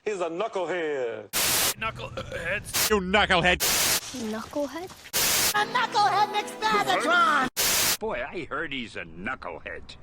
He's a knucklehead. Knuckleheads. You knucklehead. Knucklehead? A knucklehead next Megatron! Boy, I heard he's a knucklehead.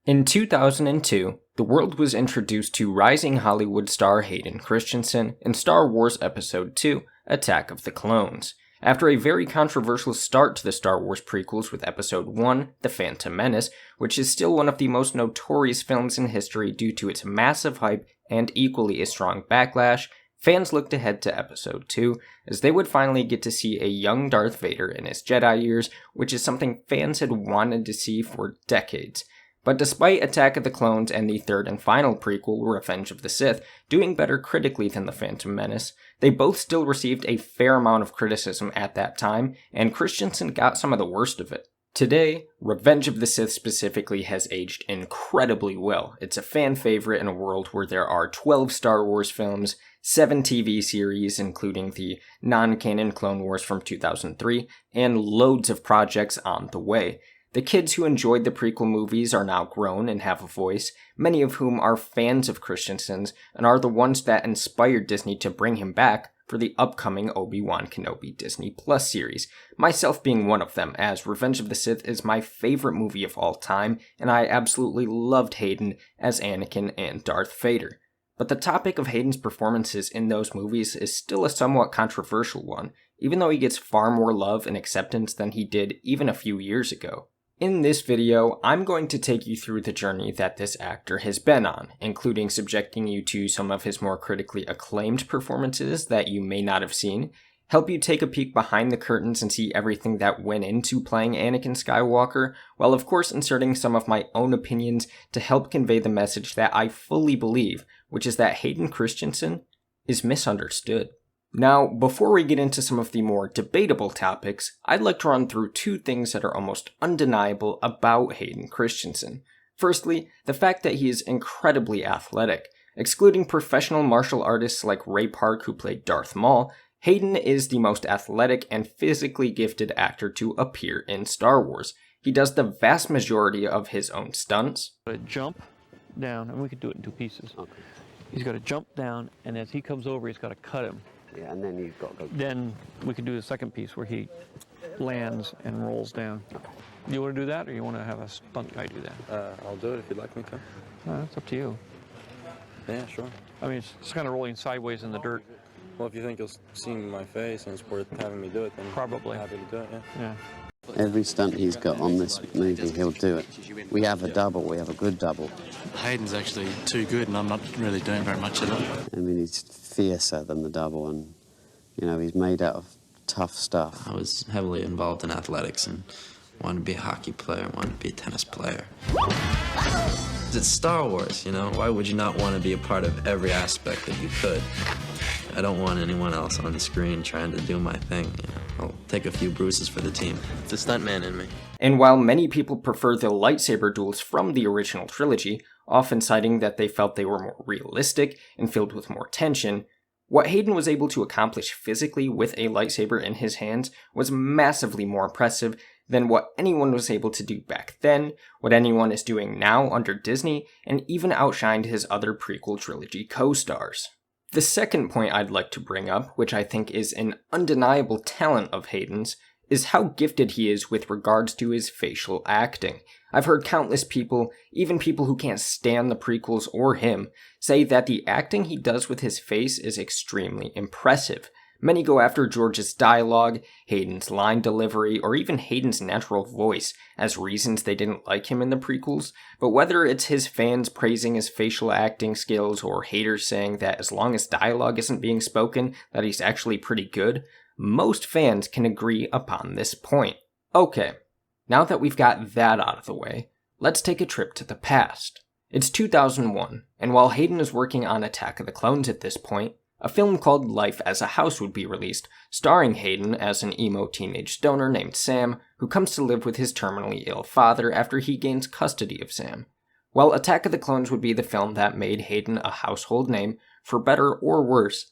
In 2002, the world was introduced to rising Hollywood star Hayden Christensen in Star Wars Episode II, Attack of the Clones. After a very controversial start to the Star Wars prequels with Episode 1, The Phantom Menace, which is still one of the most notorious films in history due to its massive hype and equally a strong backlash, fans looked ahead to Episode 2, as they would finally get to see a young Darth Vader in his Jedi years, which is something fans had wanted to see for decades. But despite Attack of the Clones and the third and final prequel, Revenge of the Sith, doing better critically than The Phantom Menace, they both still received a fair amount of criticism at that time, and Christensen got some of the worst of it. Today, Revenge of the Sith specifically has aged incredibly well. It's a fan favorite in a world where there are 12 Star Wars films, 7 TV series, including the non-canon Clone Wars from 2003, and loads of projects on the way. The kids who enjoyed the prequel movies are now grown and have a voice, many of whom are fans of Christensen's and are the ones that inspired Disney to bring him back for the upcoming Obi-Wan Kenobi Disney Plus series, myself being one of them, as Revenge of the Sith is my favorite movie of all time, and I absolutely loved Hayden as Anakin and Darth Vader. But the topic of Hayden's performances in those movies is still a somewhat controversial one, even though he gets far more love and acceptance than he did even a few years ago. In this video, I'm going to take you through the journey that this actor has been on, including subjecting you to some of his more critically acclaimed performances that you may not have seen, help you take a peek behind the curtains and see everything that went into playing Anakin Skywalker, while of course inserting some of my own opinions to help convey the message that I fully believe, which is that Hayden Christensen is misunderstood. Now, before we get into some of the more debatable topics, I'd like to run through two things that are almost undeniable about Hayden Christensen. Firstly, the fact that he is incredibly athletic. Excluding professional martial artists like Ray Park who played Darth Maul, Hayden is the most athletic and physically gifted actor to appear in Star Wars. He does the vast majority of his own stunts. Jump down, and we could do it in two pieces. Okay. He's got to jump down, and as he comes over, he's got to cut him. Yeah, and then you've got to go. Then we can do the second piece where he lands and rolls down. You want to do that, or you want to have a stunt guy do that? I'll do it if you'd like me to. It's up to you. Yeah, sure. I mean, it's kind of rolling sideways in the dirt. Well, if you think you'll see my face and it's worth having me do it, then Probably. I'm happy to do it, Yeah. Every stunt he's got on this movie, he'll do it. We have a double, we have a good double. Hayden's actually too good, and I'm not really doing very much at all. I mean, he's fiercer than the double, and, you know, he's made out of tough stuff. I was heavily involved in athletics and wanted to be a hockey player, wanted to be a tennis player. It's Star Wars, you know? Why would you not want to be a part of every aspect that you could? I don't want anyone else on the screen trying to do my thing. You know? I'll take a few bruises for the team. It's a stuntman in me. And while many people prefer the lightsaber duels from the original trilogy, often citing that they felt they were more realistic and filled with more tension, what Hayden was able to accomplish physically with a lightsaber in his hands was massively more impressive than what anyone was able to do back then, what anyone is doing now under Disney, and even outshined his other prequel trilogy co-stars. The second point I'd like to bring up, which I think is an undeniable talent of Hayden's, is how gifted he is with regards to his facial acting. I've heard countless people, even people who can't stand the prequels or him, say that the acting he does with his face is extremely impressive. Many go after George's dialogue, Hayden's line delivery, or even Hayden's natural voice as reasons they didn't like him in the prequels, but whether it's his fans praising his facial acting skills or haters saying that as long as dialogue isn't being spoken, that he's actually pretty good, most fans can agree upon this point. Okay, now that we've got that out of the way, let's take a trip to the past. It's 2001, and while Hayden is working on Attack of the Clones at this point, a film called Life as a House would be released, starring Hayden as an emo teenage stoner named Sam, who comes to live with his terminally ill father after he gains custody of Sam. While Attack of the Clones would be the film that made Hayden a household name, for better or worse,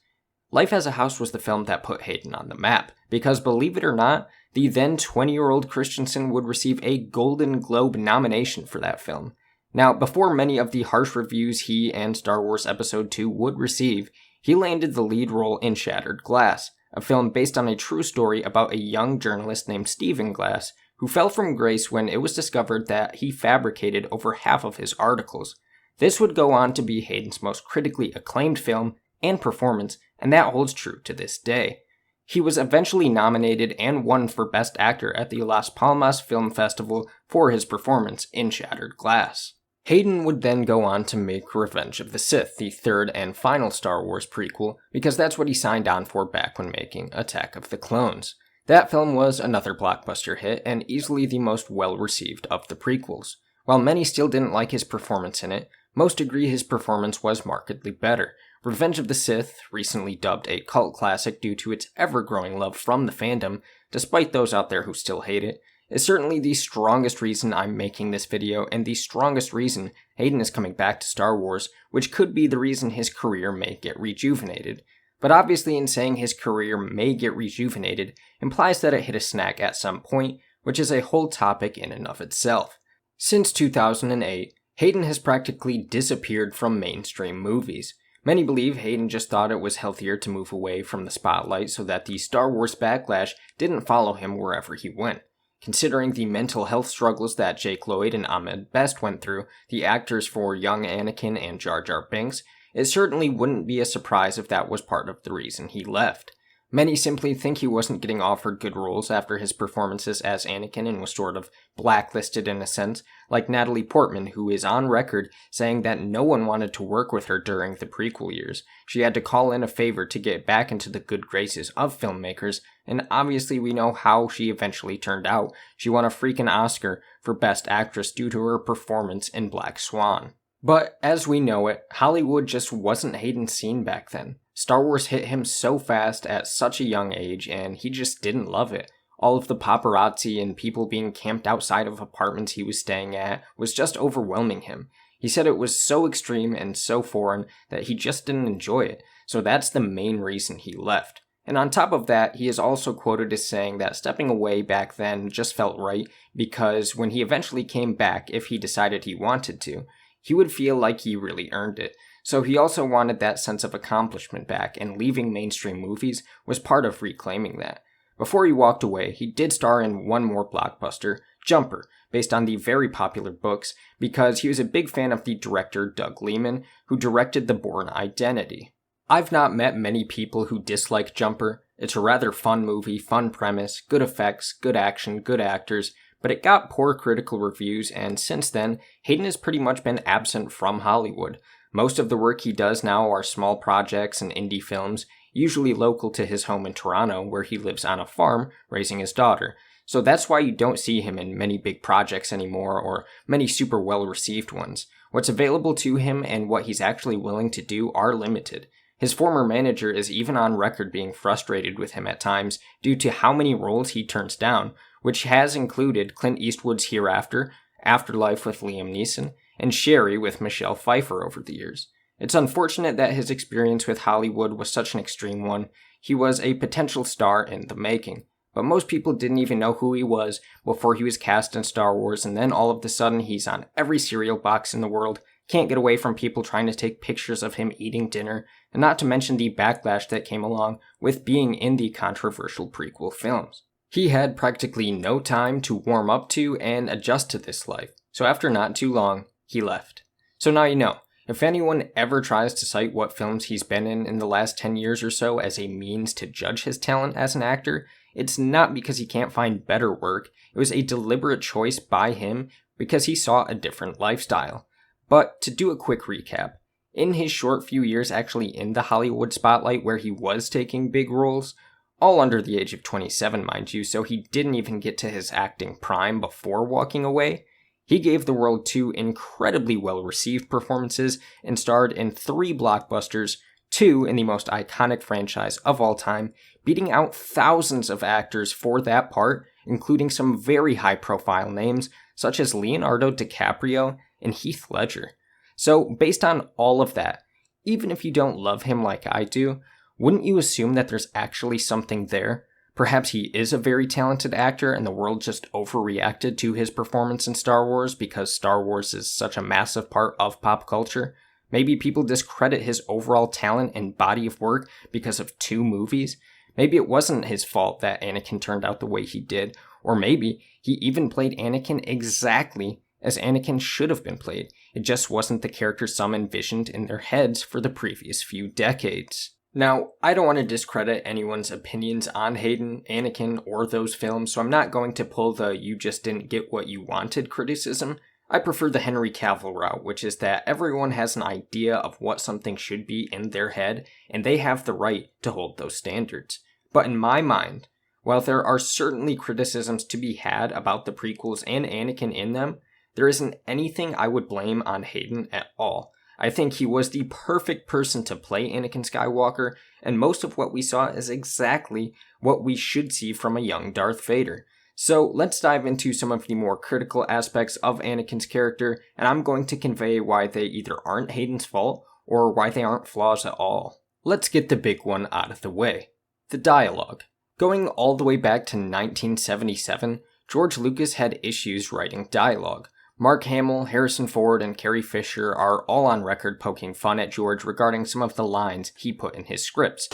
Life as a House was the film that put Hayden on the map, because believe it or not, the then 20-year-old Christensen would receive a Golden Globe nomination for that film. Now, before many of the harsh reviews he and Star Wars Episode 2 would receive, he landed the lead role in Shattered Glass, a film based on a true story about a young journalist named Stephen Glass, who fell from grace when it was discovered that he fabricated over half of his articles. This would go on to be Hayden's most critically acclaimed film and performance, and that holds true to this day. He was eventually nominated and won for Best Actor at the Las Palmas Film Festival for his performance in Shattered Glass. Hayden would then go on to make Revenge of the Sith, the third and final Star Wars prequel, because that's what he signed on for back when making Attack of the Clones. That film was another blockbuster hit and easily the most well-received of the prequels. While many still didn't like his performance in it, most agree his performance was markedly better. Revenge of the Sith, recently dubbed a cult classic due to its ever-growing love from the fandom, despite those out there who still hate it, is certainly the strongest reason I'm making this video and the strongest reason Hayden is coming back to Star Wars, which could be the reason his career may get rejuvenated. But obviously in saying his career may get rejuvenated implies that it hit a snag at some point, which is a whole topic in and of itself. Since 2008, Hayden has practically disappeared from mainstream movies. Many believe Hayden just thought it was healthier to move away from the spotlight so that the Star Wars backlash didn't follow him wherever he went. Considering the mental health struggles that Jake Lloyd and Ahmed Best went through, the actors for young Anakin and Jar Jar Binks, it certainly wouldn't be a surprise if that was part of the reason he left. Many simply think he wasn't getting offered good roles after his performances as Anakin and was sort of blacklisted in a sense, like Natalie Portman, who is on record saying that no one wanted to work with her during the prequel years. She had to call in a favor to get back into the good graces of filmmakers, and obviously we know how she eventually turned out. She won a freaking Oscar for Best Actress due to her performance in Black Swan. But as we know it, Hollywood just wasn't Hayden's scene back then. Star Wars hit him so fast at such a young age, and he just didn't love it. All of the paparazzi and people being camped outside of apartments he was staying at was just overwhelming him. He said it was so extreme and so foreign that he just didn't enjoy it, so that's the main reason he left. And on top of that, he is also quoted as saying that stepping away back then just felt right, because when he eventually came back, if he decided he wanted to, he would feel like he really earned it. So he also wanted that sense of accomplishment back, and leaving mainstream movies was part of reclaiming that. Before he walked away, he did star in one more blockbuster, Jumper, based on the very popular books, because he was a big fan of the director Doug Liman, who directed The Bourne Identity. I've not met many people who dislike Jumper. It's a rather fun movie, fun premise, good effects, good action, good actors, but it got poor critical reviews, and since then, Hayden has pretty much been absent from Hollywood. Most of the work he does now are small projects and indie films, usually local to his home in Toronto, where he lives on a farm raising his daughter. So that's why you don't see him in many big projects anymore, or many super well-received ones. What's available to him and what he's actually willing to do are limited. His former manager is even on record being frustrated with him at times due to how many roles he turns down, which has included Clint Eastwood's Hereafter, Afterlife with Liam Neeson, and Sherry with Michelle Pfeiffer over the years. It's unfortunate that his experience with Hollywood was such an extreme one. He was a potential star in the making, but most people didn't even know who he was before he was cast in Star Wars, and then all of a sudden he's on every cereal box in the world, can't get away from people trying to take pictures of him eating dinner, and not to mention the backlash that came along with being in the controversial prequel films. He had practically no time to warm up to and adjust to this life, so after not too long, he left. So now you know. If anyone ever tries to cite what films he's been in the last 10 years or so as a means to judge his talent as an actor, it's not because he can't find better work. It was a deliberate choice by him because he saw a different lifestyle. But to do a quick recap, in his short few years actually in the Hollywood spotlight where he was taking big roles, all under the age of 27 mind you, so he didn't even get to his acting prime before walking away, he gave the world 2 incredibly well-received performances and starred in 3 blockbusters, 2 in the most iconic franchise of all time, beating out thousands of actors for that part, including some very high-profile names such as Leonardo DiCaprio and Heath Ledger. So, based on all of that, even if you don't love him like I do, wouldn't you assume that there's actually something there? Perhaps he is a very talented actor and the world just overreacted to his performance in Star Wars because Star Wars is such a massive part of pop culture. Maybe people discredit his overall talent and body of work because of 2 movies. Maybe it wasn't his fault that Anakin turned out the way he did, or maybe he even played Anakin exactly as Anakin should have been played. It just wasn't the character some envisioned in their heads for the previous few decades. Now, I don't want to discredit anyone's opinions on Hayden, Anakin, or those films, so I'm not going to pull the "you just didn't get what you wanted" criticism. I prefer the Henry Cavill route, which is that everyone has an idea of what something should be in their head, and they have the right to hold those standards. But in my mind, while there are certainly criticisms to be had about the prequels and Anakin in them, there isn't anything I would blame on Hayden at all. I think he was the perfect person to play Anakin Skywalker, and most of what we saw is exactly what we should see from a young Darth Vader. So let's dive into some of the more critical aspects of Anakin's character, and I'm going to convey why they either aren't Hayden's fault or why they aren't flaws at all. Let's get the big one out of the way. The dialogue. Going all the way back to 1977, George Lucas had issues writing dialogue. Mark Hamill, Harrison Ford, and Carrie Fisher are all on record poking fun at George regarding some of the lines he put in his scripts.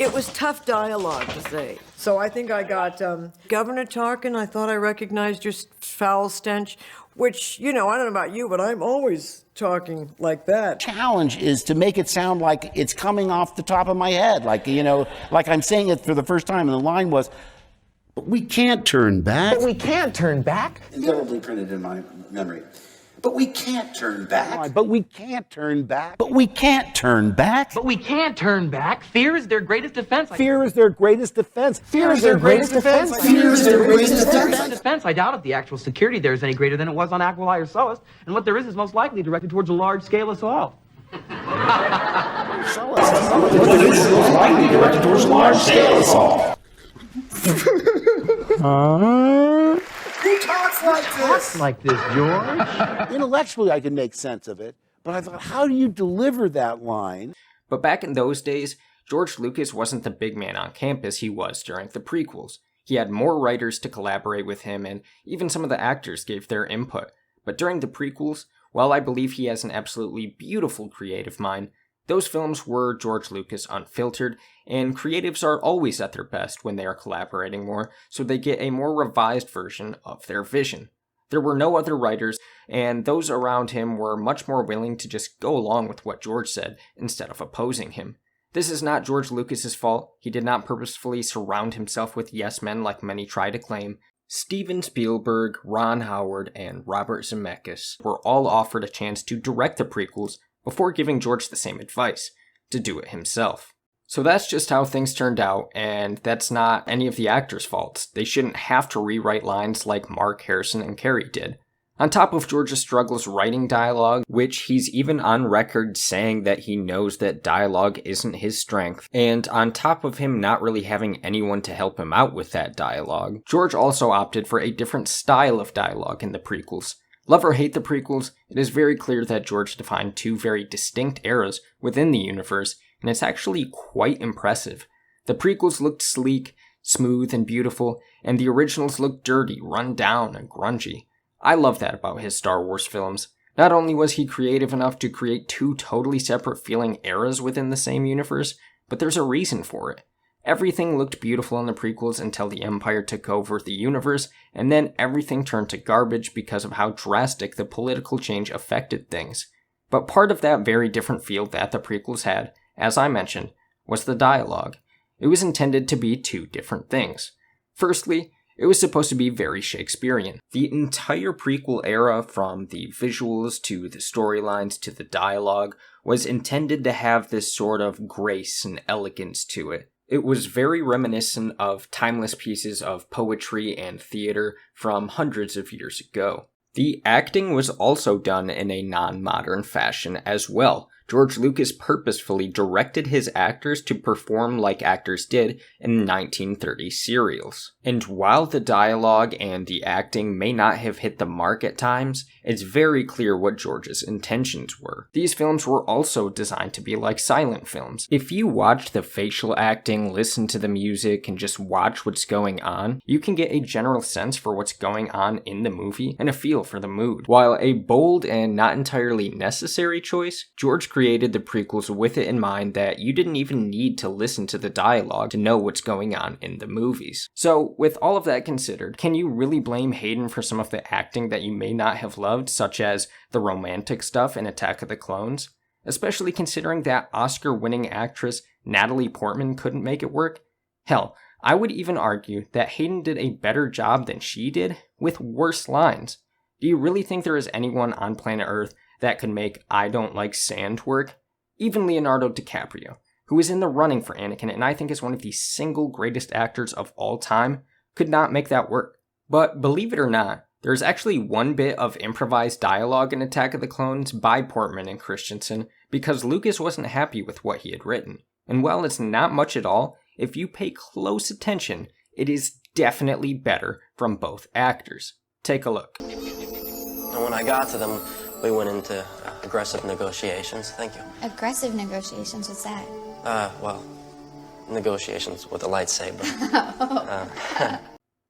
It was tough dialogue to say. So I think I got, Governor Tarkin, I thought I recognized your foul stench, which, I don't know about you, but I'm always talking like that. Challenge is to make it sound like it's coming off the top of my head, like I'm saying it for the first time, and the line was, "But we can't turn back." But we can't turn back. Indelibly printed in my memory. But we can't turn back. But we can't turn back. But we can't turn back. But we can't turn back. Fear is their greatest defense. Fear is their greatest defense. Fear is their greatest defense. Fear is their greatest defense. I doubt if the actual security there is any greater than it was on Aquilai or Sullust, and what there is most likely directed towards a large-scale assault. Who talks like this? Like this, George? Intellectually, I can make sense of it, but I thought, how do you deliver that line? But back in those days, George Lucas wasn't the big man on campus he was during the prequels. He had more writers to collaborate with him, and even some of the actors gave their input. But during the prequels, while I believe he has an absolutely beautiful creative mind, those films were George Lucas unfiltered, and creatives are always at their best when they are collaborating more, so they get a more revised version of their vision. There were no other writers, and those around him were much more willing to just go along with what George said, instead of opposing him. This is not George Lucas's fault. He did not purposefully surround himself with yes-men like many try to claim. Steven Spielberg, Ron Howard, and Robert Zemeckis were all offered a chance to direct the prequels before giving George the same advice, to do it himself. So that's just how things turned out, and that's not any of the actors' faults. They shouldn't have to rewrite lines like Mark, Harrison, and Carrie did. On top of George's struggles writing dialogue, which he's even on record saying that he knows that dialogue isn't his strength, and on top of him not really having anyone to help him out with that dialogue, George also opted for a different style of dialogue in the prequels. Love or hate the prequels, it is very clear that George defined 2 very distinct eras within the universe, and it's actually quite impressive. The prequels looked sleek, smooth, and beautiful, and the originals looked dirty, run down, and grungy. I love that about his Star Wars films. Not only was he creative enough to create 2 totally separate feeling eras within the same universe, but there's a reason for it. Everything looked beautiful in the prequels until the Empire took over the universe, and then everything turned to garbage because of how drastic the political change affected things. But part of that very different feel that the prequels had, as I mentioned, was the dialogue. It was intended to be 2 different things. Firstly, it was supposed to be very Shakespearean. The entire prequel era, from the visuals to the storylines to the dialogue, was intended to have this sort of grace and elegance to it. It was very reminiscent of timeless pieces of poetry and theater from hundreds of years ago. The acting was also done in a non-modern fashion as well. George Lucas purposefully directed his actors to perform like actors did in 1930 serials. And while the dialogue and the acting may not have hit the mark at times, it's very clear what George's intentions were. These films were also designed to be like silent films. If you watch the facial acting, listen to the music, and just watch what's going on, you can get a general sense for what's going on in the movie and a feel for the mood. While a bold and not entirely necessary choice, George created the prequels with it in mind that you didn't even need to listen to the dialogue to know what's going on in the movies. So, with all of that considered, can you really blame Hayden for some of the acting that you may not have loved, such as the romantic stuff in Attack of the Clones? Especially considering that Oscar-winning actress Natalie Portman couldn't make it work? Hell, I would even argue that Hayden did a better job than she did, with worse lines. Do you really think there is anyone on planet Earth that could make I Don't Like Sand work? Even Leonardo DiCaprio, who is in the running for Anakin and I think is one of the single greatest actors of all time, could not make that work. But believe it or not, there's actually one bit of improvised dialogue in Attack of the Clones by Portman and Christensen because Lucas wasn't happy with what he had written. And while it's not much at all, if you pay close attention, it is definitely better from both actors. Take a look. And when I got to them, we went into aggressive negotiations. Thank you. Aggressive negotiations, what's that? Well, negotiations with a lightsaber.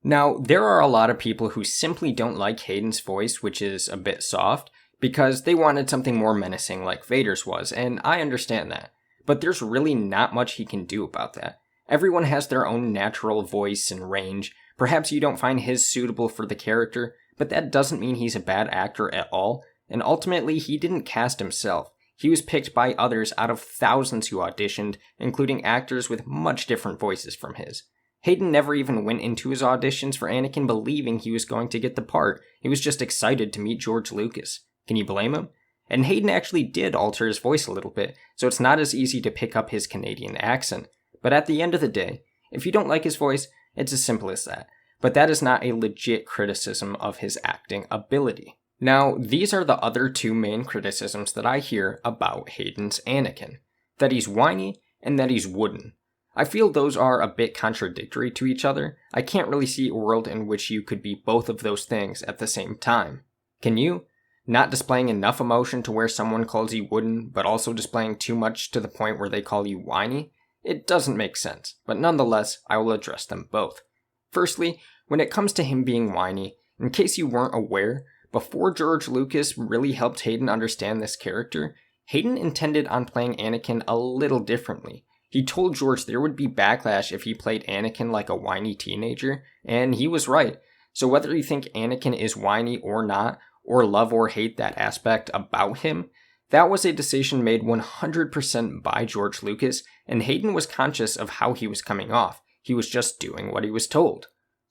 Now, there are a lot of people who simply don't like Hayden's voice, which is a bit soft, because they wanted something more menacing like Vader's was, and I understand that. But there's really not much he can do about that. Everyone has their own natural voice and range. Perhaps you don't find his suitable for the character, but that doesn't mean he's a bad actor at all, and ultimately he didn't cast himself. He was picked by others out of thousands who auditioned, including actors with much different voices from his. Hayden never even went into his auditions for Anakin believing he was going to get the part. He was just excited to meet George Lucas. Can you blame him? And Hayden actually did alter his voice a little bit, so it's not as easy to pick up his Canadian accent. But at the end of the day, if you don't like his voice, it's as simple as that. But that is not a legit criticism of his acting ability. Now, these are the other two main criticisms that I hear about Hayden's Anakin. That he's whiny, and that he's wooden. I feel those are a bit contradictory to each other. I can't really see a world in which you could be both of those things at the same time. Can you? Not displaying enough emotion to where someone calls you wooden, but also displaying too much to the point where they call you whiny? It doesn't make sense, but nonetheless, I will address them both. Firstly, when it comes to him being whiny, in case you weren't aware, before George Lucas really helped Hayden understand this character, Hayden intended on playing Anakin a little differently. He told George there would be backlash if he played Anakin like a whiny teenager, and he was right. So whether you think Anakin is whiny or not, or love or hate that aspect about him, that was a decision made 100% by George Lucas, and Hayden was conscious of how he was coming off. He was just doing what he was told.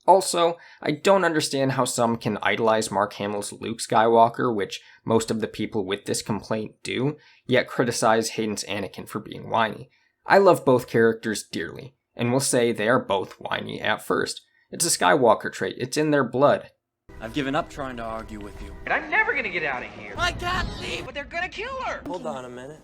Also, I don't understand how some can idolize Mark Hamill's Luke Skywalker, which most of the people with this complaint do, yet criticize Hayden's Anakin for being whiny. I love both characters dearly, and will say they are both whiny at first. It's a Skywalker trait, it's in their blood. I've given up trying to argue with you. And I'm never gonna get out of here. I can't leave, but they're gonna kill her. Hold on a minute.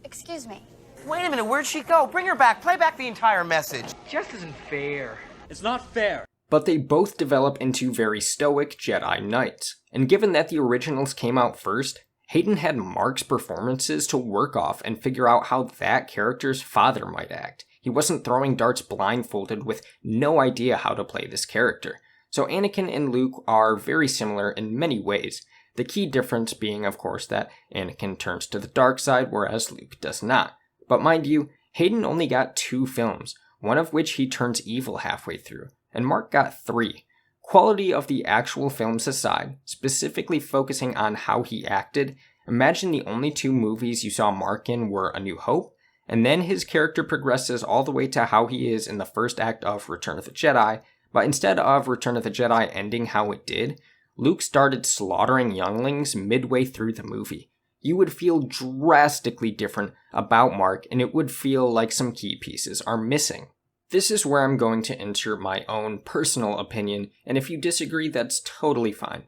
Excuse me. Wait a minute, where'd she go? Bring her back. Play back the entire message. Just isn't fair. It's not fair. But they both develop into very stoic Jedi Knights. And given that the originals came out first, Hayden had Mark's performances to work off and figure out how that character's father might act. He wasn't throwing darts blindfolded with no idea how to play this character. So Anakin and Luke are very similar in many ways. The key difference being, of course, that Anakin turns to the dark side, whereas Luke does not. But mind you, Hayden only got 2 films, one of which he turns evil halfway through, and Mark got 3. Quality of the actual films aside, specifically focusing on how he acted, imagine the only 2 movies you saw Mark in were A New Hope, and then his character progresses all the way to how he is in the first act of Return of the Jedi, but instead of Return of the Jedi ending how it did, Luke started slaughtering younglings midway through the movie. You would feel drastically different about Mark, and it would feel like some key pieces are missing. This is where I'm going to insert my own personal opinion, and if you disagree, that's totally fine.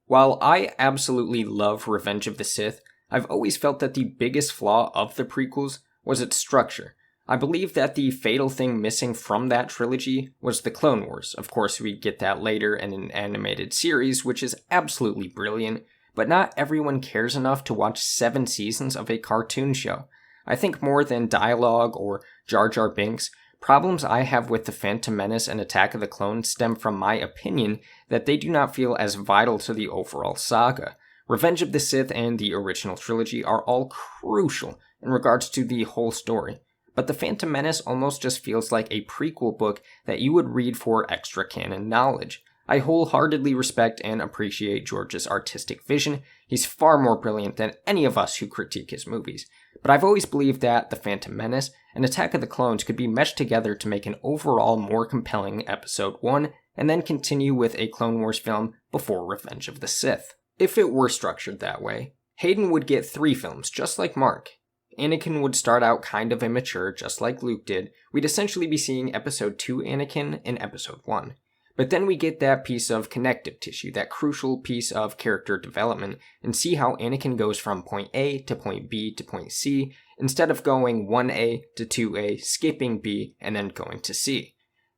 While I absolutely love Revenge of the Sith, I've always felt that the biggest flaw of the prequels was its structure. I believe that the fatal thing missing from that trilogy was the Clone Wars. Of course, we get that later in an animated series, which is absolutely brilliant, but not everyone cares enough to watch 7 seasons of a cartoon show. I think more than dialogue or Jar Jar Binks, problems I have with The Phantom Menace and Attack of the Clones stem from my opinion that they do not feel as vital to the overall saga. Revenge of the Sith and the original trilogy are all crucial in regards to the whole story, but The Phantom Menace almost just feels like a prequel book that you would read for extra canon knowledge. I wholeheartedly respect and appreciate George's artistic vision. He's far more brilliant than any of us who critique his movies. But I've always believed that The Phantom Menace and Attack of the Clones could be meshed together to make an overall more compelling Episode 1, and then continue with a Clone Wars film before Revenge of the Sith. If it were structured that way, Hayden would get 3 films, just like Mark. Anakin would start out kind of immature, just like Luke did. We'd essentially be seeing Episode 2 Anakin in Episode 1. But then we get that piece of connective tissue, that crucial piece of character development, and see how Anakin goes from point A to point B to point C, instead of going 1A to 2A, skipping B, and then going to C.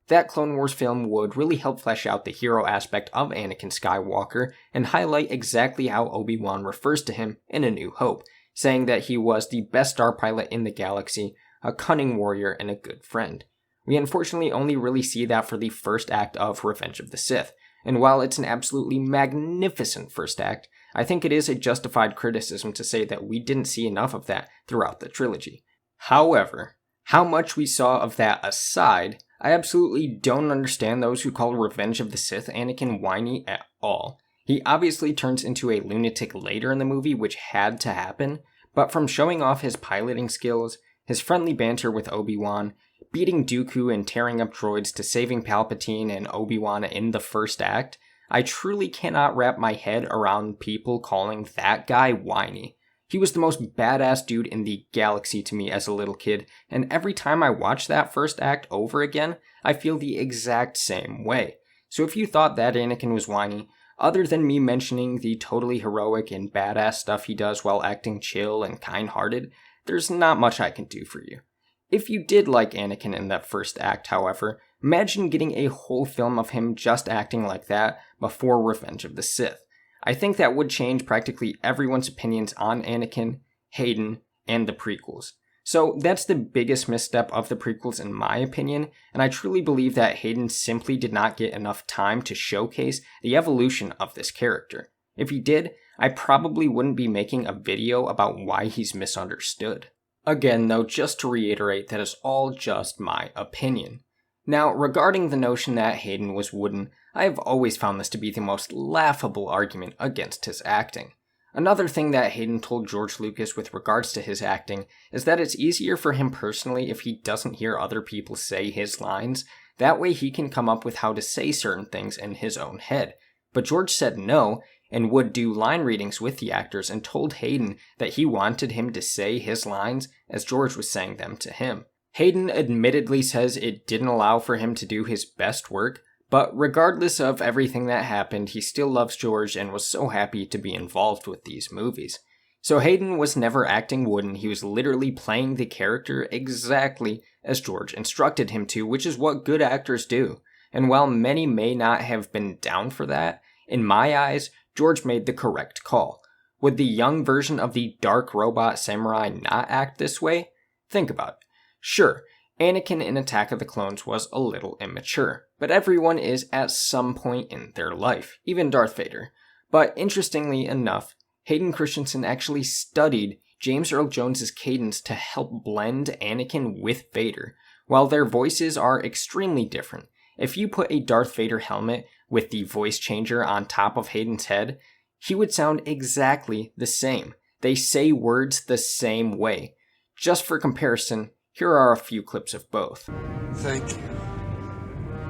That Clone Wars film would really help flesh out the hero aspect of Anakin Skywalker and highlight exactly how Obi-Wan refers to him in A New Hope, saying that he was the best star pilot in the galaxy, a cunning warrior, and a good friend. We unfortunately only really see that for the first act of Revenge of the Sith, and while it's an absolutely magnificent first act, I think it is a justified criticism to say that we didn't see enough of that throughout the trilogy. However, how much we saw of that aside, I absolutely don't understand those who call Revenge of the Sith Anakin whiny at all. He obviously turns into a lunatic later in the movie, which had to happen, but from showing off his piloting skills, his friendly banter with Obi-Wan, beating Dooku and tearing up droids to saving Palpatine and Obi-Wan in the first act, I truly cannot wrap my head around people calling that guy whiny. He was the most badass dude in the galaxy to me as a little kid, and every time I watch that first act over again, I feel the exact same way. So if you thought that Anakin was whiny, other than me mentioning the totally heroic and badass stuff he does while acting chill and kind-hearted, there's not much I can do for you. If you did like Anakin in that first act, however, imagine getting a whole film of him just acting like that before Revenge of the Sith. I think that would change practically everyone's opinions on Anakin, Hayden, and the prequels. So that's the biggest misstep of the prequels in my opinion, and I truly believe that Hayden simply did not get enough time to showcase the evolution of this character. If he did, I probably wouldn't be making a video about why he's misunderstood. Again, though, just to reiterate, that is all just my opinion. Now, regarding the notion that Hayden was wooden, I have always found this to be the most laughable argument against his acting. Another thing that Hayden told George Lucas with regards to his acting is that it's easier for him personally if he doesn't hear other people say his lines. That way he can come up with how to say certain things in his own head. But George said no, and would do line readings with the actors and told Hayden that he wanted him to say his lines as George was saying them to him. Hayden admittedly says it didn't allow for him to do his best work, but regardless of everything that happened, he still loves George and was so happy to be involved with these movies. So Hayden was never acting wooden, he was literally playing the character exactly as George instructed him to, which is what good actors do. And while many may not have been down for that, in my eyes, George made the correct call. Would the young version of the dark robot samurai not act this way? Think about it. Sure, Anakin in Attack of the Clones was a little immature, but everyone is at some point in their life, even Darth Vader. But interestingly enough, Hayden Christensen actually studied James Earl Jones's cadence to help blend Anakin with Vader. While their voices are extremely different, if you put a Darth Vader helmet with the voice changer on top of Hayden's head, he would sound exactly the same. They say words the same way. Just for comparison, here are a few clips of both. Thank you,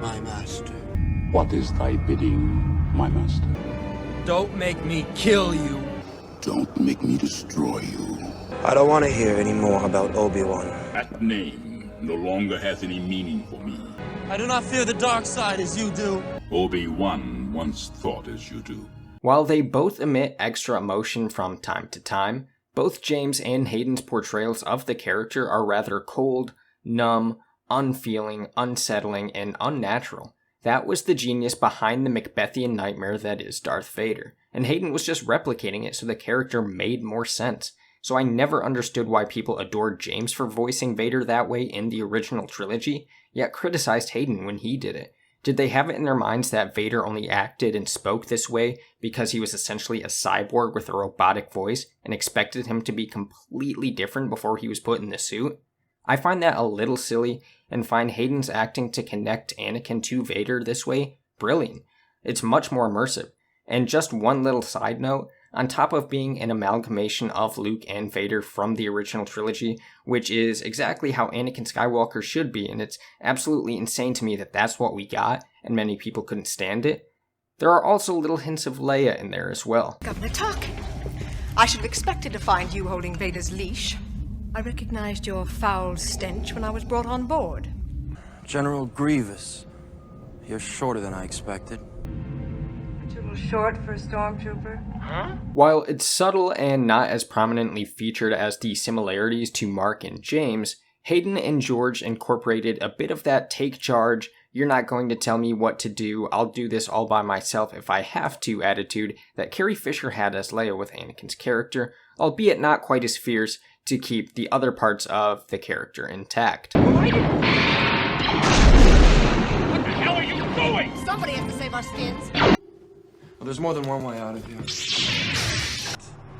my master. What is thy bidding, my master? Don't make me kill you. Don't make me destroy you. I don't want to hear any more about Obi-Wan. That name no longer has any meaning for me. I do not fear the dark side as you do. Obi-Wan once thought as you do. While they both emit extra emotion from time to time, Both James and Hayden's portrayals of the character are rather cold, numb, unfeeling, unsettling, and unnatural. That was the genius behind the Macbethian nightmare that is Darth Vader, and Hayden was just replicating it so the character made more sense. So I never understood why people adored James for voicing Vader that way in the original trilogy, yet criticized Hayden when he did it. Did they have it in their minds that Vader only acted and spoke this way because he was essentially a cyborg with a robotic voice and expected him to be completely different before he was put in the suit? I find that a little silly and find Hayden's acting to connect Anakin to Vader this way brilliant. It's much more immersive. And just one little side note, on top of being an amalgamation of Luke and Vader from the original trilogy, which is exactly how Anakin Skywalker should be, and it's absolutely insane to me that that's what we got, and many people couldn't stand it, there are also little hints of Leia in there as well. Governor Tarkin, I should have expected to find you holding Vader's leash. I recognized your foul stench when I was brought on board. General Grievous, you're shorter than I expected. Too little short for a stormtrooper. While it's subtle and not as prominently featured as the similarities to Mark and James, Hayden and George incorporated a bit of that take charge, you're not going to tell me what to do, I'll do this all by myself if I have to attitude that Carrie Fisher had as Leia with Anakin's character, albeit not quite as fierce, to keep the other parts of the character intact. What the hell are you doing? Somebody has to save our skins. Well, there's more than one way out of here.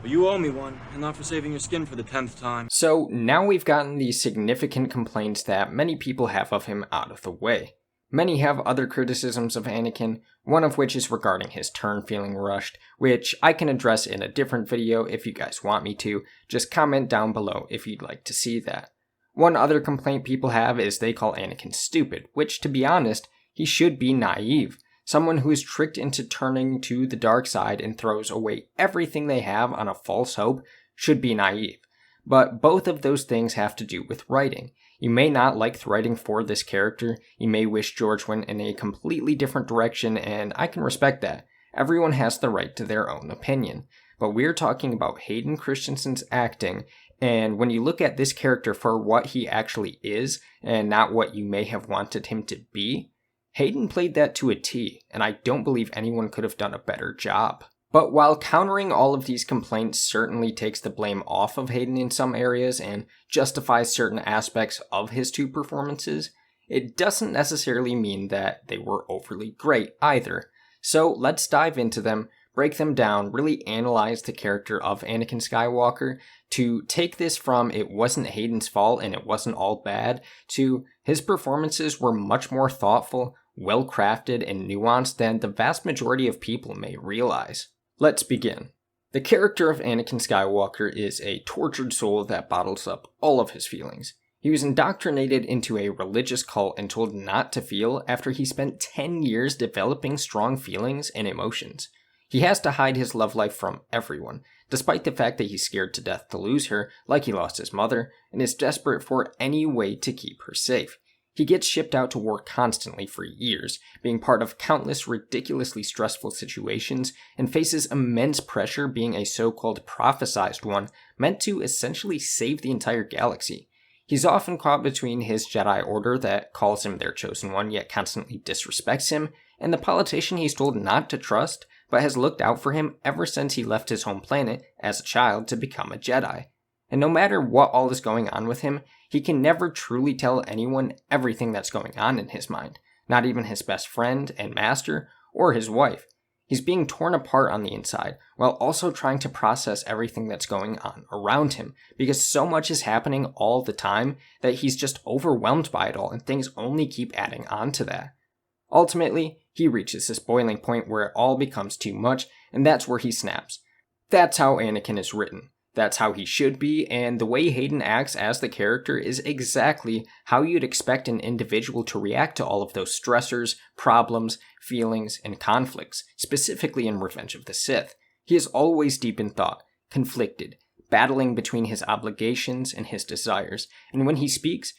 But you owe me one, and not for saving your skin for the 10th time. So now we've gotten the significant complaints that many people have of him out of the way. Many have other criticisms of Anakin, one of which is regarding his turn feeling rushed, which I can address in a different video if you guys want me to. Just comment down below if you'd like to see that. One other complaint people have is they call Anakin stupid, which, to be honest, he should be naive. Someone who is tricked into turning to the dark side and throws away everything they have on a false hope should be naive. But both of those things have to do with writing. You may not like the writing for this character, you may wish George went in a completely different direction, and I can respect that. Everyone has the right to their own opinion. But we're talking about Hayden Christensen's acting, and when you look at this character for what he actually is, and not what you may have wanted him to be, Hayden played that to a T, and I don't believe anyone could have done a better job. But while countering all of these complaints certainly takes the blame off of Hayden in some areas and justifies certain aspects of his two performances, it doesn't necessarily mean that they were overly great either. So let's dive into them, break them down, really analyze the character of Anakin Skywalker, to take this from it wasn't Hayden's fault and it wasn't all bad, to his performances were much more thoughtful, well-crafted, and nuanced than the vast majority of people may realize. Let's begin. The character of Anakin Skywalker is a tortured soul that bottles up all of his feelings. He was indoctrinated into a religious cult and told not to feel after he spent 10 years developing strong feelings and emotions. He has to hide his love life from everyone, despite the fact that he's scared to death to lose her, like he lost his mother, and is desperate for any way to keep her safe. He gets shipped out to war constantly for years, being part of countless ridiculously stressful situations, and faces immense pressure being a so-called prophesized one, meant to essentially save the entire galaxy. He's often caught between his Jedi Order that calls him their chosen one yet constantly disrespects him, and the politician he's told not to trust, but has looked out for him ever since he left his home planet as a child to become a Jedi. And no matter what all is going on with him, he can never truly tell anyone everything that's going on in his mind, not even his best friend and master, or his wife. He's being torn apart on the inside, while also trying to process everything that's going on around him, because so much is happening all the time that he's just overwhelmed by it all, and things only keep adding on to that. Ultimately, he reaches this boiling point where it all becomes too much, and that's where he snaps. That's how Anakin is written. That's how he should be, and the way Hayden acts as the character is exactly how you'd expect an individual to react to all of those stressors, problems, feelings, and conflicts, specifically in Revenge of the Sith. He is always deep in thought, conflicted, battling between his obligations and his desires, and when he speaks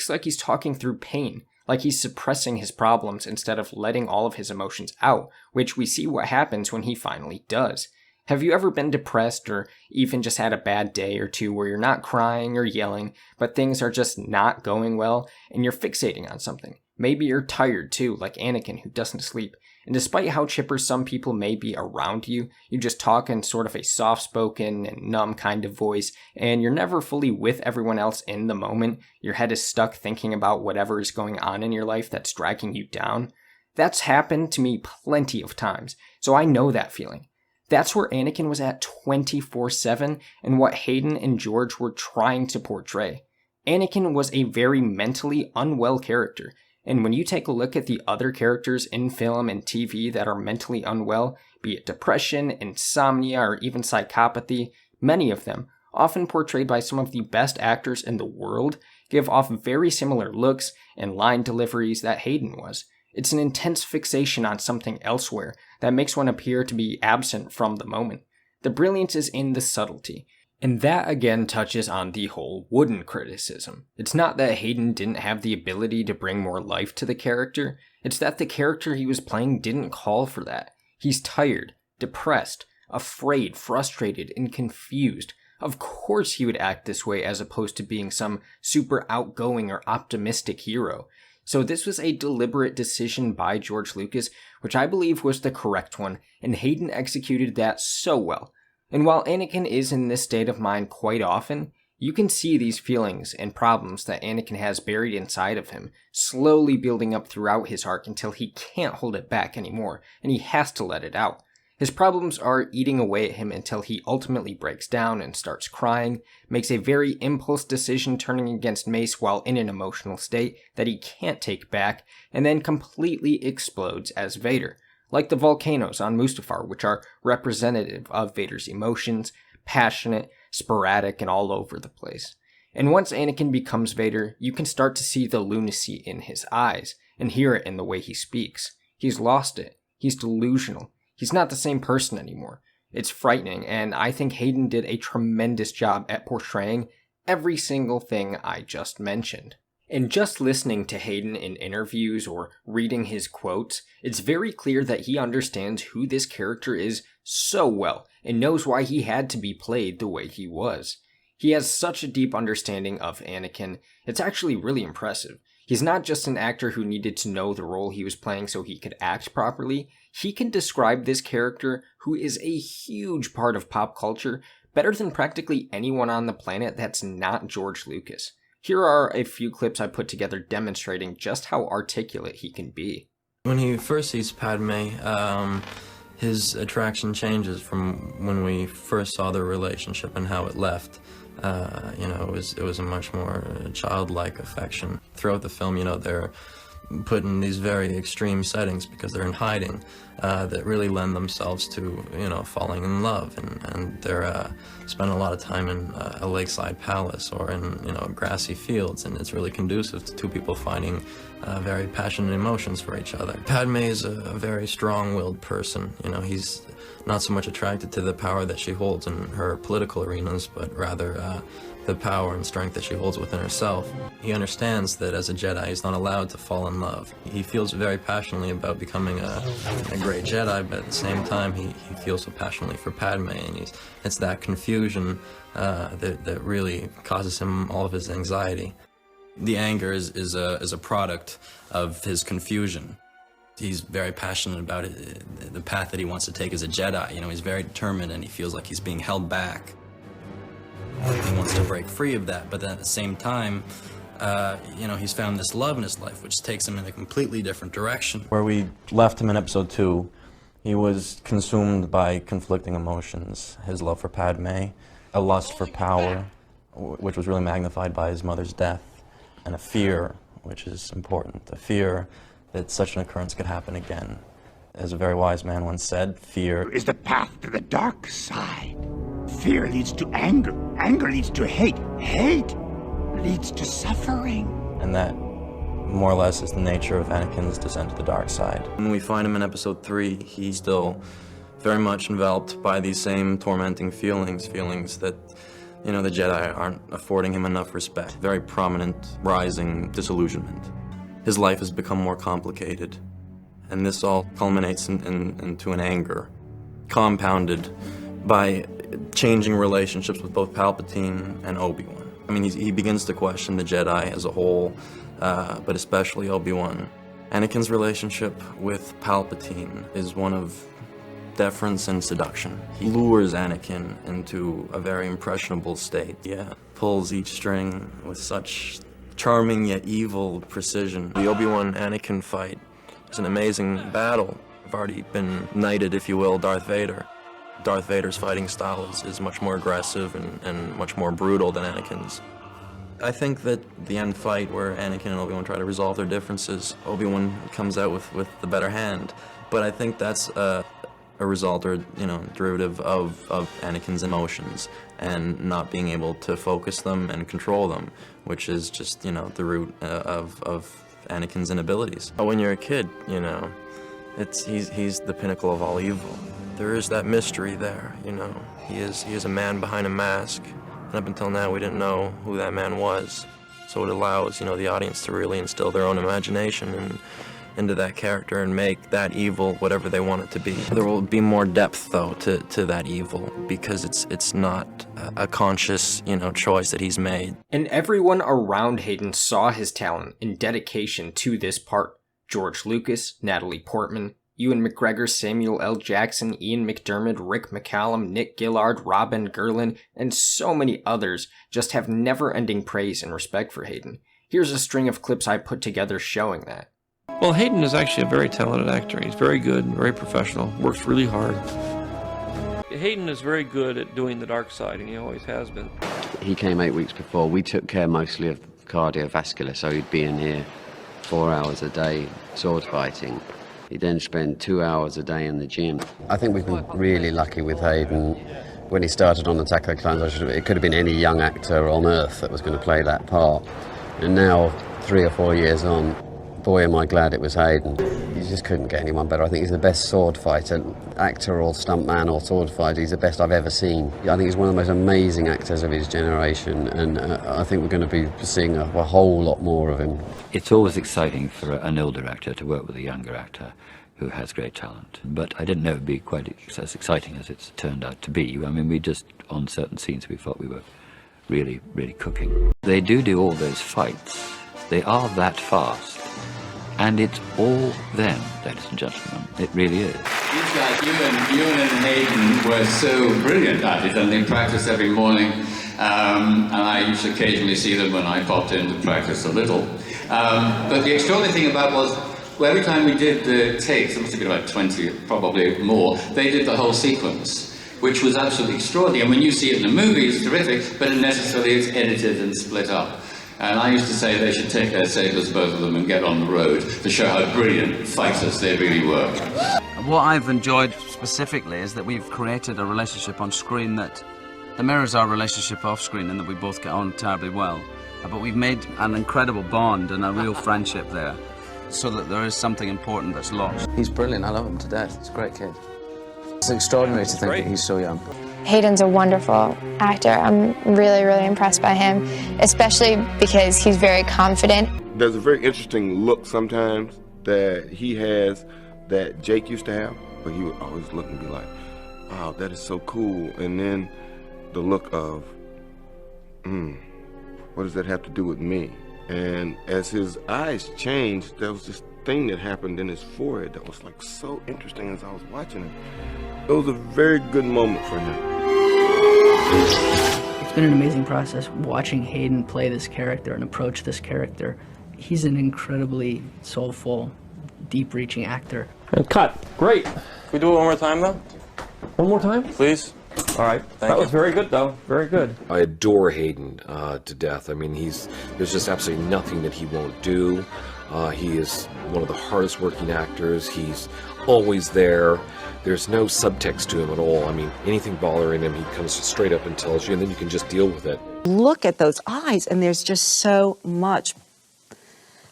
like he's talking through pain, like he's suppressing his problems instead of letting all of his emotions out, which we see what happens when he finally does. Have you ever been depressed or even just had a bad day or two where you're not crying or yelling, but things are just not going well and you're fixating on something? Maybe you're tired too, like Anakin who doesn't sleep. And despite how chipper some people may be around you, you just talk in sort of a soft-spoken and numb kind of voice, and you're never fully with everyone else in the moment. Your head is stuck thinking about whatever is going on in your life that's dragging you down. That's happened to me plenty of times, so I know that feeling. That's where Anakin was at 24/7 and what Hayden and George were trying to portray. Anakin was a very mentally unwell character, and when you take a look at the other characters in film and TV that are mentally unwell, be it depression, insomnia, or even psychopathy, many of them, often portrayed by some of the best actors in the world, give off very similar looks and line deliveries that Hayden was. It's an intense fixation on something elsewhere that makes one appear to be absent from the moment. The brilliance is in the subtlety. And that again touches on the whole wooden criticism. It's not that Hayden didn't have the ability to bring more life to the character, it's that the character he was playing didn't call for that. He's tired, depressed, afraid, frustrated, and confused. Of course he would act this way as opposed to being some super outgoing or optimistic hero. So this was a deliberate decision by George Lucas, which I believe was the correct one, and Hayden executed that so well. And while Anakin is in this state of mind quite often, you can see these feelings and problems that Anakin has buried inside of him, slowly building up throughout his arc until he can't hold it back anymore, and he has to let it out. His problems are eating away at him until he ultimately breaks down and starts crying, makes a very impulse decision turning against Mace while in an emotional state that he can't take back, and then completely explodes as Vader. Like the volcanoes on Mustafar, which are representative of Vader's emotions, passionate, sporadic, and all over the place. And once Anakin becomes Vader, you can start to see the lunacy in his eyes, and hear it in the way he speaks. He's lost it. He's delusional. He's not the same person anymore. It's frightening, and I think Hayden did a tremendous job at portraying every single thing I just mentioned. And just listening to Hayden in interviews or reading his quotes, it's very clear that he understands who this character is so well and knows why he had to be played the way he was. He has such a deep understanding of Anakin, it's actually really impressive. He's not just an actor who needed to know the role he was playing so he could act properly. He can describe this character, who is a huge part of pop culture, better than practically anyone on the planet that's not George Lucas. Here are a few clips I put together demonstrating just how articulate he can be. When he first sees Padme, his attraction changes from when we first saw their relationship and how it left. It was a much more childlike affection. Throughout the film, they're put in these very extreme settings because they're in hiding that really lend themselves to, falling in love. And they're spending a lot of time in a lakeside palace or in, grassy fields. And it's really conducive to two people finding very passionate emotions for each other. Padme is a very strong-willed person. He's not so much attracted to the power that she holds in her political arenas, but rather the power and strength that she holds within herself. He understands that as a Jedi, he's not allowed to fall in love. He feels very passionately about becoming a great Jedi, but at the same time, he feels so passionately for Padme, and it's that confusion that really causes him all of his anxiety. The anger is a product of his confusion. He's very passionate about the path that he wants to take as a Jedi. He's very determined, and he feels like he's being held back. He wants to break free of that, but then at the same time, he's found this love in his life, which takes him in a completely different direction. Where we left him in episode 2, he was consumed by conflicting emotions. His love for Padme, a lust for power, which was really magnified by his mother's death, and a fear, which is important, a fear that such an occurrence could happen again. As a very wise man once said, fear is the path to the dark side. Fear leads to anger. Anger leads to hate. Hate leads to suffering. And that, more or less, is the nature of Anakin's descent to the dark side. When we find him in episode 3, he's still very much enveloped by these same tormenting feelings that, the Jedi aren't affording him enough respect. Very prominent, rising disillusionment. His life has become more complicated, and this all culminates into an anger, compounded by changing relationships with both Palpatine and Obi-Wan. I mean, he begins to question the Jedi as a whole, but especially Obi-Wan. Anakin's relationship with Palpatine is one of deference and seduction. He lures Anakin into a very impressionable state. Yeah, pulls each string with such charming yet evil precision. The Obi-Wan-Anakin fight is an amazing battle. I've already been knighted, if you will, Darth Vader. Darth Vader's fighting style is much more aggressive and much more brutal than Anakin's. I think that the end fight where Anakin and Obi-Wan try to resolve their differences, Obi-Wan comes out with the better hand. But I think that's a result or, derivative of Anakin's emotions and not being able to focus them and control them, which is just, the root of Anakin's inabilities. But when you're a kid, he's the pinnacle of all evil. There is that mystery there, He is a man behind a mask. And up until now, we didn't know who that man was. So it allows, the audience to really instill their own imagination into that character and make that evil whatever they want it to be. There will be more depth, though, to that evil because it's not a conscious, choice that he's made. And everyone around Hayden saw his talent and dedication to this part. George Lucas, Natalie Portman, Ewan McGregor, Samuel L. Jackson, Ian McDermott, Rick McCallum, Nick Gillard, Robin Gurlin, and so many others just have never-ending praise and respect for Hayden. Here's a string of clips I put together showing that. Well, Hayden is actually a very talented actor. He's very good, very professional, works really hard. Hayden is very good at doing the dark side, and he always has been. He came 8 weeks before. We took care mostly of cardiovascular, so he'd be in here 4 hours a day sword fighting. He'd then spend 2 hours a day in the gym. I think we've been really lucky with Hayden. When he started on Attack of the Clones, it could have been any young actor on Earth that was going to play that part. And now, 3 or 4 years on, boy, am I glad it was Hayden. You just couldn't get anyone better. I think he's the best sword fighter, actor or stuntman or sword fighter. He's the best I've ever seen. I think he's one of the most amazing actors of his generation, and I think we're going to be seeing a whole lot more of him. It's always exciting for an older actor to work with a younger actor who has great talent. But I didn't know it would be quite as exciting as it's turned out to be. I mean, we just, on certain scenes, we thought we were really, really cooking. They do all those fights. They are that fast. And it's all them, ladies and gentlemen. It really is. It's like you and Hayden were so brilliant at it, and they practice every morning. And I used to occasionally see them when I popped in to practice a little. But the extraordinary thing about was, well, every time we did the takes, there must have been about 20, probably more, they did the whole sequence, which was absolutely extraordinary. And when you see it in the movie, it's terrific, but necessarily it's edited and split up. And I used to say they should take their sabers, both of them, and get on the road to show how brilliant fighters they really were. What I've enjoyed specifically is that we've created a relationship on screen that mirrors our relationship off screen, and that we both get on terribly well. But we've made an incredible bond and a real friendship there, so that there is something important that's lost. He's brilliant. I love him to death. He's a great kid. It's extraordinary to think that he's so young. Hayden's a wonderful actor. I'm really, really impressed by him, especially because he's very confident. There's a very interesting look sometimes that he has that Jake used to have, but he would always look and be like, wow, that is so cool. And then the look of, what does that have to do with me? And as his eyes changed, there was this thing that happened in his forehead that was like so interesting as I was watching it. It was a very good moment for him. It's been an amazing process watching Hayden play this character and approach this character. He's an incredibly soulful, deep-reaching actor. And cut. Great. Can we do it one more time, though? One more time? Please. All right. That was very good, though. Very good. I adore Hayden to death. I mean, there's just absolutely nothing that he won't do. He is one of the hardest working actors. He's always there. There's no subtext to him at all. I mean, anything bothering him, he comes straight up and tells you, and then you can just deal with it. Look at those eyes, and there's just so much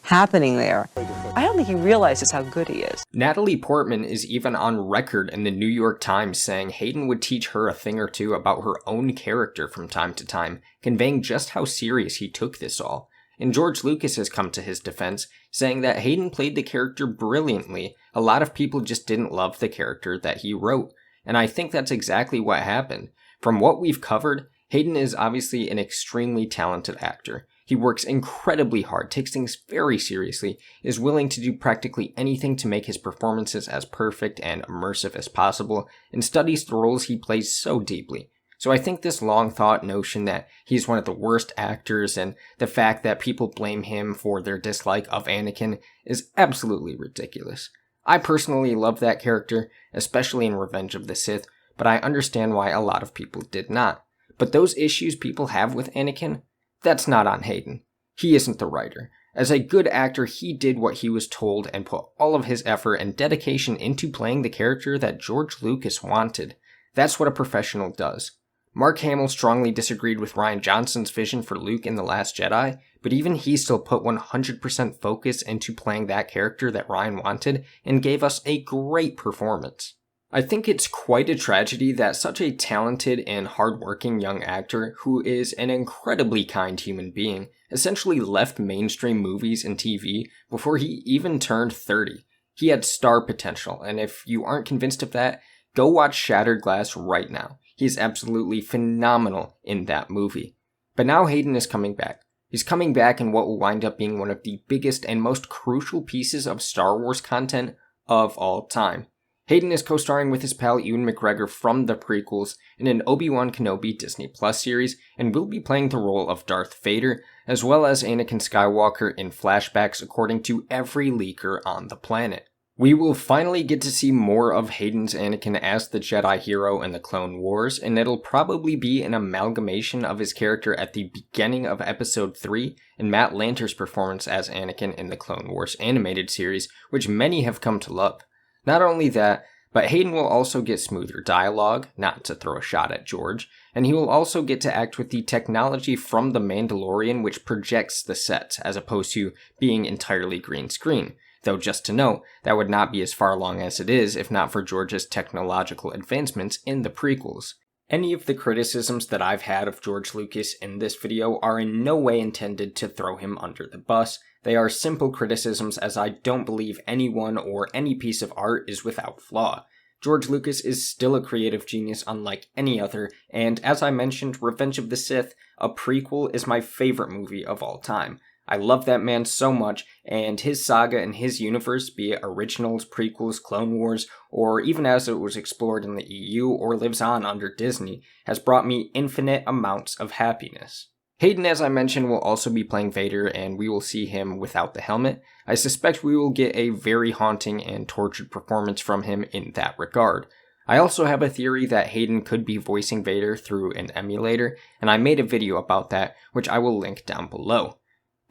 happening there. I don't think he realizes how good he is. Natalie Portman is even on record in the New York Times saying Hayden would teach her a thing or two about her own character from time to time, conveying just how serious he took this all. And George Lucas has come to his defense, saying that Hayden played the character brilliantly. A lot of people just didn't love the character that he wrote. and I think that's exactly what happened. From what we've covered, Hayden is obviously an extremely talented actor. He works incredibly hard, takes things very seriously, is willing to do practically anything to make his performances as perfect and immersive as possible, and studies the roles he plays so deeply. So I think this long-thought notion that he's one of the worst actors and the fact that people blame him for their dislike of Anakin is absolutely ridiculous. I personally love that character, especially in Revenge of the Sith, but I understand why a lot of people did not. But those issues people have with Anakin, that's not on Hayden. He isn't the writer. As a good actor, he did what he was told and put all of his effort and dedication into playing the character that George Lucas wanted. That's what a professional does. Mark Hamill strongly disagreed with Rian Johnson's vision for Luke in The Last Jedi, but even he still put 100% focus into playing that character that Rian wanted and gave us a great performance. I think it's quite a tragedy that such a talented and hardworking young actor, who is an incredibly kind human being, essentially left mainstream movies and TV before he even turned 30. He had star potential, and if you aren't convinced of that, go watch Shattered Glass right now. He's absolutely phenomenal in that movie. But now Hayden is coming back. He's coming back in what will wind up being one of the biggest and most crucial pieces of Star Wars content of all time. Hayden is co-starring with his pal Ewan McGregor from the prequels in an Obi-Wan Kenobi Disney Plus series, and will be playing the role of Darth Vader, as well as Anakin Skywalker in flashbacks according to every leaker on the planet. We will finally get to see more of Hayden's Anakin as the Jedi hero in the Clone Wars, and it'll probably be an amalgamation of his character at the beginning of Episode 3 and Matt Lanter's performance as Anakin in the Clone Wars animated series, which many have come to love. Not only that, but Hayden will also get smoother dialogue, not to throw a shot at George, and he will also get to act with the technology from The Mandalorian which projects the sets, as opposed to being entirely green screen. Though just to note, that would not be as far along as it is if not for George's technological advancements in the prequels. Any of the criticisms that I've had of George Lucas in this video are in no way intended to throw him under the bus. They are simple criticisms, as I don't believe anyone or any piece of art is without flaw. George Lucas is still a creative genius unlike any other, and as I mentioned, Revenge of the Sith, a prequel, is my favorite movie of all time. I love that man so much, and his saga and his universe, be it originals, prequels, Clone Wars, or even as it was explored in the EU or lives on under Disney, has brought me infinite amounts of happiness. Hayden, as I mentioned, will also be playing Vader, and we will see him without the helmet. I suspect we will get a very haunting and tortured performance from him in that regard. I also have a theory that Hayden could be voicing Vader through an emulator, and I made a video about that, which I will link down below.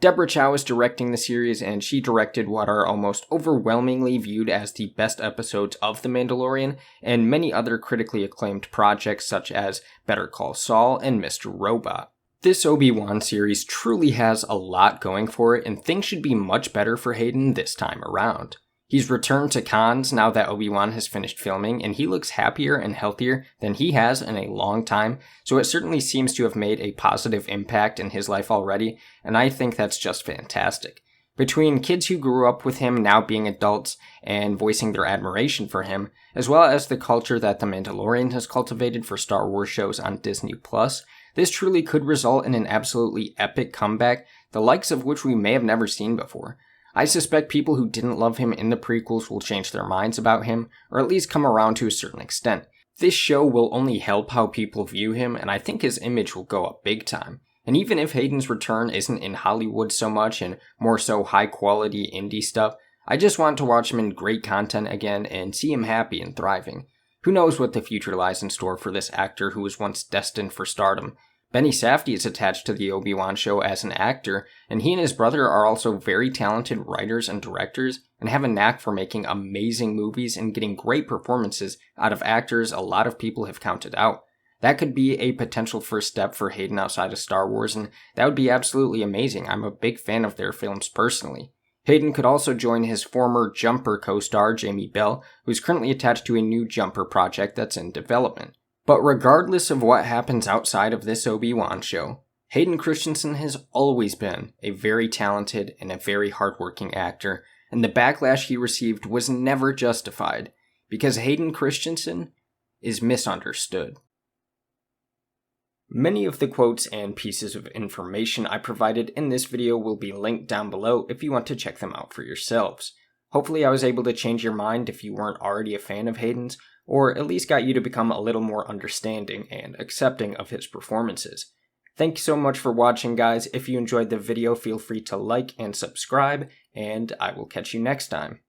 Deborah Chow is directing the series, and she directed what are almost overwhelmingly viewed as the best episodes of The Mandalorian, and many other critically acclaimed projects such as Better Call Saul and Mr. Robot. This Obi-Wan series truly has a lot going for it, and things should be much better for Hayden this time around. He's returned to cons now that Obi-Wan has finished filming, and he looks happier and healthier than he has in a long time, so it certainly seems to have made a positive impact in his life already, and I think that's just fantastic. Between kids who grew up with him now being adults and voicing their admiration for him, as well as the culture that The Mandalorian has cultivated for Star Wars shows on Disney+, this truly could result in an absolutely epic comeback, the likes of which we may have never seen before. I suspect people who didn't love him in the prequels will change their minds about him, or at least come around to a certain extent. This show will only help how people view him, and I think his image will go up big time. And even if Hayden's return isn't in Hollywood so much and more so high quality indie stuff, I just want to watch him in great content again and see him happy and thriving. Who knows what the future lies in store for this actor who was once destined for stardom. Benny Safdie is attached to the Obi-Wan show as an actor, and he and his brother are also very talented writers and directors, and have a knack for making amazing movies and getting great performances out of actors a lot of people have counted out. That could be a potential first step for Hayden outside of Star Wars, and that would be absolutely amazing. I'm a big fan of their films personally. Hayden could also join his former Jumper co-star Jamie Bell, who's currently attached to a new Jumper project that's in development. But regardless of what happens outside of this Obi-Wan show, Hayden Christensen has always been a very talented and a very hardworking actor, and the backlash he received was never justified, because Hayden Christensen is misunderstood. Many of the quotes and pieces of information I provided in this video will be linked down below if you want to check them out for yourselves. Hopefully I was able to change your mind if you weren't already a fan of Hayden's, or at least got you to become a little more understanding and accepting of his performances. Thank you so much for watching, guys. If you enjoyed the video, feel free to like and subscribe, and I will catch you next time.